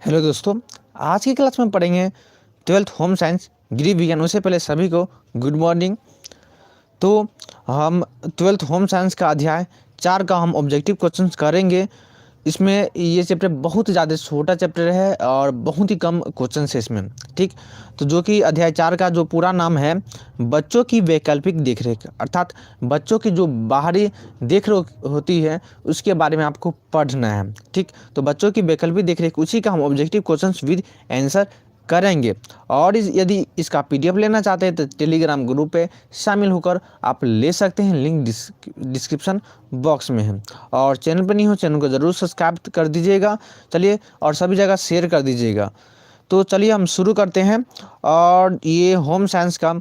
Hello दोस्तों, आज की क्लास में पढ़ेंगे ट्वेल्थ होम साइंस गृह विज्ञान। उससे पहले सभी को गुड मॉर्निंग। तो हम ट्वेल्थ होम साइंस का अध्याय 4 का हम ऑब्जेक्टिव क्वेश्चंस करेंगे। इसमें ये चैप्टर बहुत ही ज़्यादा छोटा चैप्टर है और बहुत ही कम क्वेश्चन है इसमें। ठीक, तो जो कि अध्याय 4 का जो पूरा नाम है बच्चों की वैकल्पिक देखरेख, अर्थात बच्चों की जो बाहरी देखरेख होती है उसके बारे में आपको पढ़ना है। ठीक, तो बच्चों की वैकल्पिक देखरेख, उसी का हम ऑब्जेक्टिव क्वेश्चंस विद आंसर करेंगे। और यदि इसका पीडीएफ लेना चाहते हैं तो टेलीग्राम ग्रुप पे शामिल होकर आप ले सकते हैं, लिंक डिस्क्रिप्शन बॉक्स में है। और चैनल पर नहीं हो, चैनल को ज़रूर सब्सक्राइब कर दीजिएगा। चलिए, और सभी जगह शेयर कर दीजिएगा। तो चलिए हम शुरू करते हैं। और ये होम साइंस का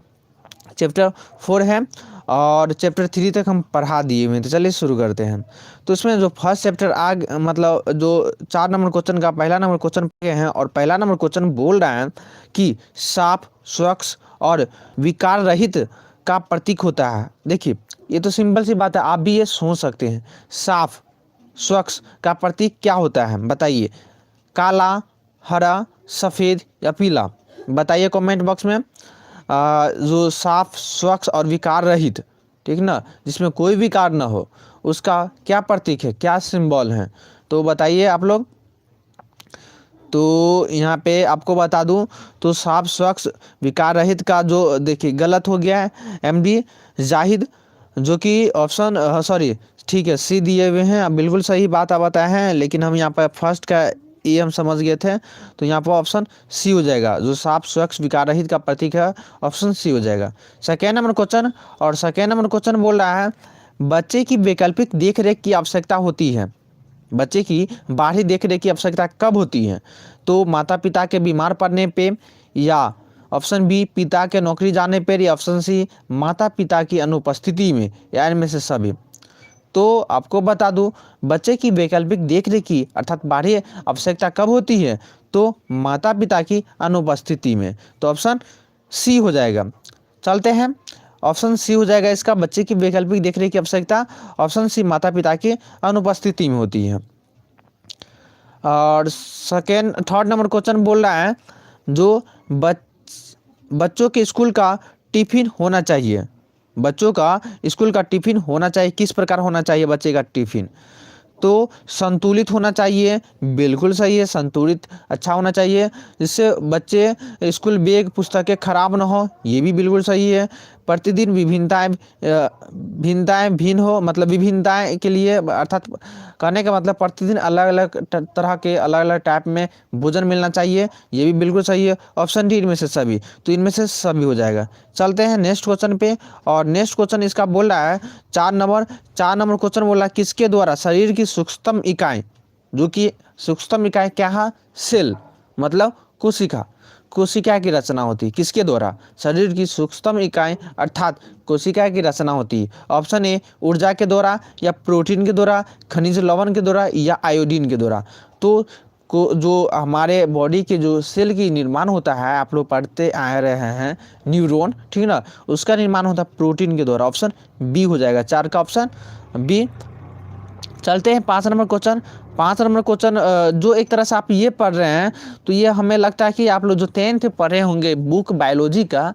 चैप्टर 4 है और चैप्टर 3 तक हम पढ़ा दिए हुए हैं। तो चलिए शुरू करते हैं। तो इसमें जो फर्स्ट चैप्टर मतलब जो 4 नंबर क्वेश्चन का पहला नंबर क्वेश्चन पढ़े हैं, और पहला नंबर क्वेश्चन बोल रहा है कि साफ, स्वच्छ और विकार रहित का प्रतीक होता है। देखिए, ये तो सिंपल सी बात है, आप भी ये सोच सकते हैं। साफ, स्वच्छ का प्रतीक क्या होता है बताइए? काला, हरा, सफ़ेद या पीला? बताइए कमेंट बॉक्स में। जो साफ, स्वच्छ और विकार रहित, ठीक ना, जिसमें कोई विकार ना हो, उसका क्या प्रतीक है, क्या सिंबल है? तो बताइए आप लोग। तो यहाँ पे आपको बता दूं, तो साफ, स्वच्छ, विकार रहित का जो देखिए गलत हो गया है एमडी जाहिद, जो कि ऑप्शन सॉरी, ठीक है, सी दिए हुए हैं। अब बिल्कुल सही बात आप बताए हैं, लेकिन हम यहाँ पर फर्स्ट का ये हम समझ गए थे, तो यहाँ पर ऑप्शन सी हो जाएगा। जो साफ, स्वच्छ, विकार रहित का प्रतीक है, ऑप्शन सी हो जाएगा। सेकेंड नंबर क्वेश्चन, और सेकेंड नंबर क्वेश्चन बोल रहा है बच्चे की वैकल्पिक देख रेख की आवश्यकता होती है। बच्चे की बाहरी देखरेख की आवश्यकता कब होती है? तो माता पिता के बीमार पड़ने पे, या ऑप्शन बी पिता के नौकरी जाने पर, या ऑप्शन सी माता पिता की अनुपस्थिति में, या इनमें से सभी। तो आपको बता दूं, बच्चे की वैकल्पिक देखरेख की अर्थात बाहरी आवश्यकता कब होती है? तो माता पिता की अनुपस्थिति में। तो ऑप्शन सी हो जाएगा। चलते हैं, ऑप्शन सी हो जाएगा इसका, बच्चे की वैकल्पिक देखरेख की आवश्यकता ऑप्शन सी माता पिता की अनुपस्थिति में होती है। और थर्ड नंबर क्वेश्चन बोल रहा है जो बच्चों के स्कूल का टिफिन होना चाहिए। बच्चों का स्कूल का टिफिन होना चाहिए, किस प्रकार होना चाहिए बच्चे का टिफिन? तो संतुलित होना चाहिए, बिल्कुल सही है, संतुलित अच्छा होना चाहिए, जिससे बच्चे स्कूल बैग पुस्तकें खराब ना हो, ये भी बिल्कुल सही है। प्रतिदिन भिन्नताएं भिन्न हो, मतलब विभिन्नताएं के लिए, अर्थात कहने का मतलब प्रतिदिन अलग अलग तरह के अलग अलग टाइप में भोजन मिलना चाहिए, ये भी बिल्कुल सही है। ऑप्शन डी इनमें से सभी, तो इनमें से सभी हो जाएगा। चलते हैं नेक्स्ट क्वेश्चन पे। और नेक्स्ट क्वेश्चन इसका बोल रहा है 4 नंबर क्वेश्चन बोला किसके द्वारा शरीर की सूक्ष्मतम इकाई, जो कि सूक्ष्मतम इकाई क्या है? सेल, मतलब कोशिका। कोशिका की रचना होती है किसके द्वारा? शरीर की सूक्ष्मतम इकाई अर्थात कोशिका की रचना होती है। ऑप्शन ए ऊर्जा के द्वारा, या प्रोटीन के द्वारा, खनिज लवण के द्वारा, या आयोडीन के द्वारा। तो जो हमारे बॉडी के जो सेल की निर्माण होता है, आप लोग पढ़ते आ रहे हैं न्यूरॉन, ठीक ना, उसका निर्माण होता है प्रोटीन के द्वारा। ऑप्शन बी हो जाएगा, 4 का ऑप्शन बी। चलते हैं 5 नंबर क्वेश्चन। 5 नंबर क्वेश्चन जो एक तरह से आप ये पढ़ रहे हैं, तो ये हमें लगता है कि आप लोग जो 10th पढ़े होंगे बुक बायोलॉजी का,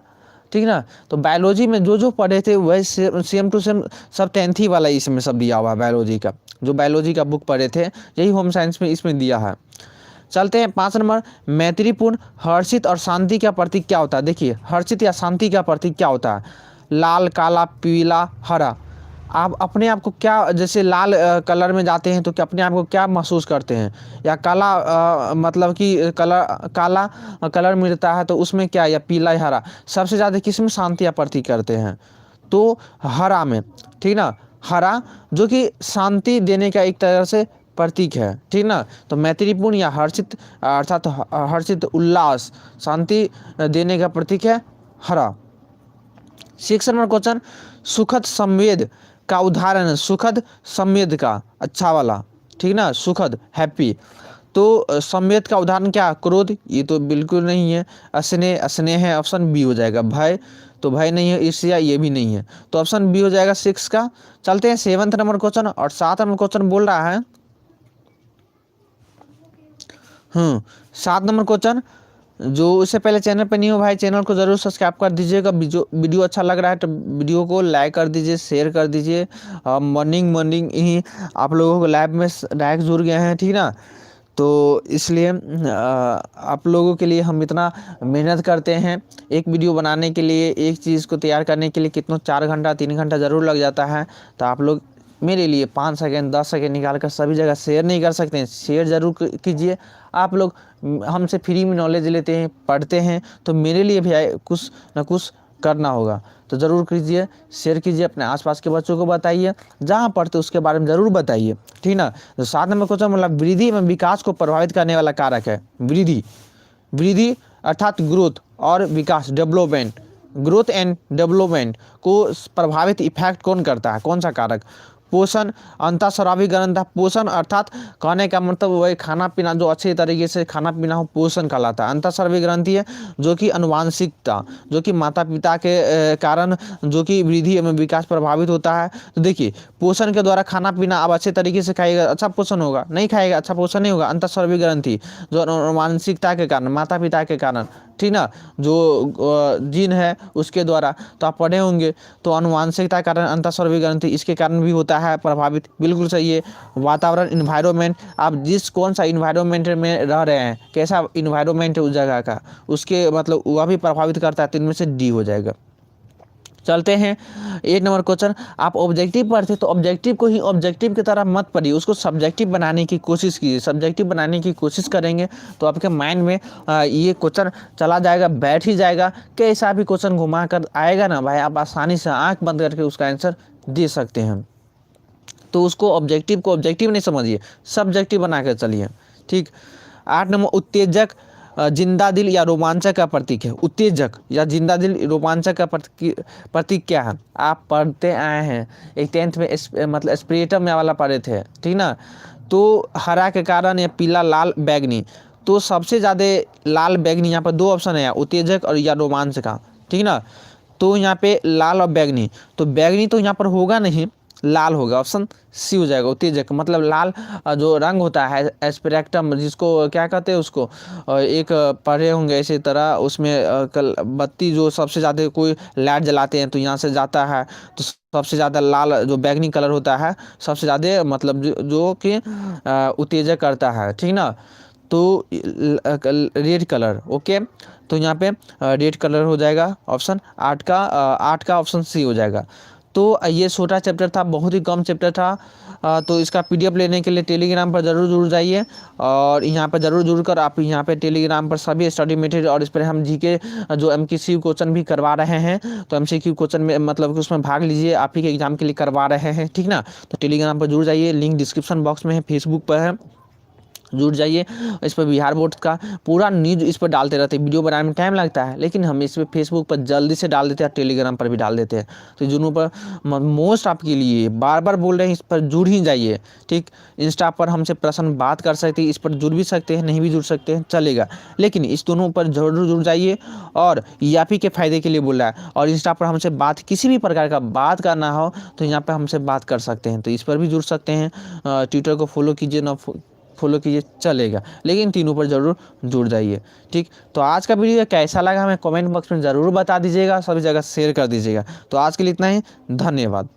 ठीक ना, तो बायोलॉजी में जो जो पढ़े थे वही सेम टू सेम सब 10th ही वाला इसमें सब दिया हुआ है। बायोलॉजी का जो बायोलॉजी का बुक पढ़े थे, यही होम साइंस में इसमें दिया है। चलते हैं 5 नंबर, मैत्रीपूर्ण, हर्षित और शांति का प्रतीक क्या होता है? देखिए, हर्षित या शांति का प्रतीक क्या होता है? लाल, काला, पीला, हरा। आप अपने आप को क्या, जैसे लाल कलर में जाते हैं तो क्या अपने आप को क्या महसूस करते हैं? या काला मतलब कि काला कलर मिलता है तो उसमें क्या, या पीला या हरा? सबसे ज़्यादा किस में शांति या प्रतीक करते हैं? तो हरा में, ठीक ना, हरा, जो कि शांति देने का एक तरह से प्रतीक है, ठीक ना। तो मैत्रीपूर्ण या हर्षित अर्थात हर्षित, उल्लास, शांति देने का प्रतीक है हरा। 6 नंबर क्वेश्चन, सुखद संवेद का उदाहरण है। सुखद संवेद का अच्छा वाला, ठीक ना, सुखद हैप्पी। तो संवेद का उदाहरण क्या? क्रोध, ये तो बिल्कुल नहीं है। स्नेह, स्नेह है, ऑप्शन बी हो जाएगा। भय, तो भय नहीं है। ईर्ष्या, ये भी नहीं है, तो ऑप्शन बी हो जाएगा 6 का। चलते हैं 7th नंबर क्वेश्चन। और 7 नंबर क्वेश्चन बोल रहा है 7 नंबर क्वेश्चन, जो इससे पहले चैनल पे नहीं हो भाई, चैनल को जरूर सब्सक्राइब कर दीजिएगा। वीडियो अच्छा लग रहा है तो वीडियो को लाइक कर दीजिए, शेयर कर दीजिए। मॉर्निंग मॉर्निंग ही आप लोगों को लाइव में डायरेक्ट जुड़ गए हैं, ठीक ना। तो इसलिए आप लोगों के लिए हम इतना मेहनत करते हैं। एक वीडियो बनाने के लिए, एक चीज़ को तैयार करने के लिए कितना 4 घंटा 3 घंटा ज़रूर लग जाता है। तो आप लोग मेरे लिए 5 सेकेंड 10 सेकेंड निकाल कर सभी जगह शेयर नहीं कर सकते हैं, शेयर ज़रूर कीजिए। आप लोग हमसे फ्री में नॉलेज लेते हैं, पढ़ते हैं, तो मेरे लिए भी कुछ ना कुछ करना होगा। तो ज़रूर कीजिए, शेयर कीजिए, अपने आसपास के बच्चों को बताइए, जहाँ पढ़ते उसके बारे में ज़रूर बताइए, ठीक ना। तो 7 नंबर क्वेश्चन मतलब वृद्धि एवं विकास को प्रभावित करने वाला कारक है। वृद्धि, वृद्धि अर्थात ग्रोथ और विकास, डेवलपमेंट, ग्रोथ एंड डेवलपमेंट को प्रभावित इफेक्ट कौन करता है, कौन सा कारक? पोषण, अंतःस्रावी ग्रंथ। पोषण अर्थात कहने का मतलब वही खाना पीना, जो अच्छे तरीके से खाना पीना हो, पोषण कहलाता है। अंतःस्रावी ग्रंथि है जो कि अनुवांशिकता, जो कि माता पिता के कारण जो कि वृद्धि एवं विकास प्रभावित होता है। तो देखिए, पोषण के द्वारा खाना पीना अब अच्छे तरीके से खाएगा, अच्छा पोषण होगा, नहीं खाएगा अच्छा पोषण नहीं होगा। अंतःस्रावी ग्रंथि जो अनुवांशिकता के कारण, माता पिता के कारण, ठीक ना, जो जीन है उसके द्वारा, तो आप पढ़े होंगे। तो अनुवांशिकता के कारण अंतःस्रावी ग्रंथि इसके कारण भी होता है प्रभावित, बिल्कुल सही है। वातावरण, इन्वायरमेंट, आप जिस कौन सा इन्वायरमेंट में रह रहे हैं, कैसा इन्वायरमेंट है उस जगह का, उसके मतलब वह भी प्रभावित करता है। तो इनमें से डी हो जाएगा। चलते हैं 8 नंबर क्वेश्चन, आप ऑब्जेक्टिव पढ़ते तो ऑब्जेक्टिव को ही ऑब्जेक्टिव की तरह मत पढ़िए, उसको सब्जेक्टिव बनाने की कोशिश कीजिए। सब्जेक्टिव बनाने की कोशिश करेंगे तो आपके माइंड में ये क्वेश्चन चला जाएगा, बैठ ही जाएगा। कैसा भी क्वेश्चन घुमा कर आएगा ना भाई, आप आसानी से आंख बंद करके उसका आंसर दे सकते हैं। तो उसको ऑब्जेक्टिव को ऑब्जेक्टिव नहीं समझिए, सब्जेक्टिव बना कर चलिए, ठीक। 8 नंबर, उत्तेजक जिंदा दिल या रोमांचक का प्रतीक है। उत्तेजक या जिंदा दिल रोमांचक का प्रतीक क्या है? आप पढ़ते आए हैं, एक 10th में मतलब स्प्रेटम में वाला पढ़े थे, ठीक ना। तो हरा के कारण या पीला लाल बैगनी, तो सबसे ज़्यादा लाल बैगनी, यहाँ पर 2 ऑप्शन है, उत्तेजक और या रोमांच का, ठीक ना। तो यहाँ पे लाल और बैगनी, तो बैगनी तो यहाँ पर होगा नहीं, लाल होगा, ऑप्शन सी हो जाएगा। उत्तेजक मतलब लाल जो रंग होता है स्पेक्ट्रम, जिसको क्या कहते हैं उसको, एक पढ़े होंगे इसी तरह, उसमें बत्ती जो सबसे ज़्यादा कोई लाइट जलाते हैं तो यहाँ से जाता है, तो सबसे ज़्यादा लाल जो बैगनी कलर होता है सबसे ज़्यादा मतलब जो कि उत्तेजक करता है, ठीक ना। तो रेड कलर, ओके। तो यहाँ पे रेड कलर हो जाएगा, ऑप्शन 8 का ऑप्शन सी हो जाएगा। तो ये छोटा चैप्टर था, बहुत ही कम चैप्टर था। तो इसका पीडीएफ लेने के लिए टेलीग्राम पर ज़रूर जुड़ जाइए, और यहाँ पर ज़रूर जुड़कर आप यहाँ पे टेलीग्राम पर सभी स्टडी मटेरियल, और इस पर हम जीके जो एमसीक्यू क्वेश्चन भी करवा रहे हैं, तो एमसीक्यू क्वेश्चन में मतलब कि उसमें भाग लीजिए, आप ही के एग्जाम के लिए करवा रहे हैं, ठीक ना। तो टेलीग्राम पर जुड़ जाइए, लिंक डिस्क्रिप्शन बॉक्स में है, फेसबुक पर है, जुड़ जाइए। इस पर बिहार बोर्ड का पूरा न्यूज इस पर डालते रहते हैं। वीडियो बनाने में टाइम लगता है, लेकिन हम इस पर फेसबुक पर जल्दी से डाल देते हैं, टेलीग्राम पर भी डाल देते हैं। तो दोनों पर मोस्ट आपके लिए बार बार बोल रहे हैं, इस पर जुड़ ही जाइए, ठीक। इंस्टा पर हमसे प्रश्न बात कर सकते हैं, इस पर जुड़ भी सकते हैं, नहीं भी जुड़ सकते हैं, चलेगा, लेकिन इस दोनों पर जरूर जुड़ जाइए। और ये आप ही के फायदे के लिए बोल रहा है। और इंस्टा पर हमसे बात, किसी भी प्रकार का बात करना हो तो यहाँ पर हमसे बात कर सकते हैं, तो इस पर भी जुड़ सकते हैं। ट्विटर को फॉलो कीजिए, ना फॉलो कीजिए, चलेगा, लेकिन तीनों पर जरूर जुड़ जाइए, ठीक। तो आज का वीडियो कैसा लगा हमें कमेंट बॉक्स में ज़रूर बता दीजिएगा, सभी जगह शेयर कर दीजिएगा। तो आज के लिए इतना ही, धन्यवाद।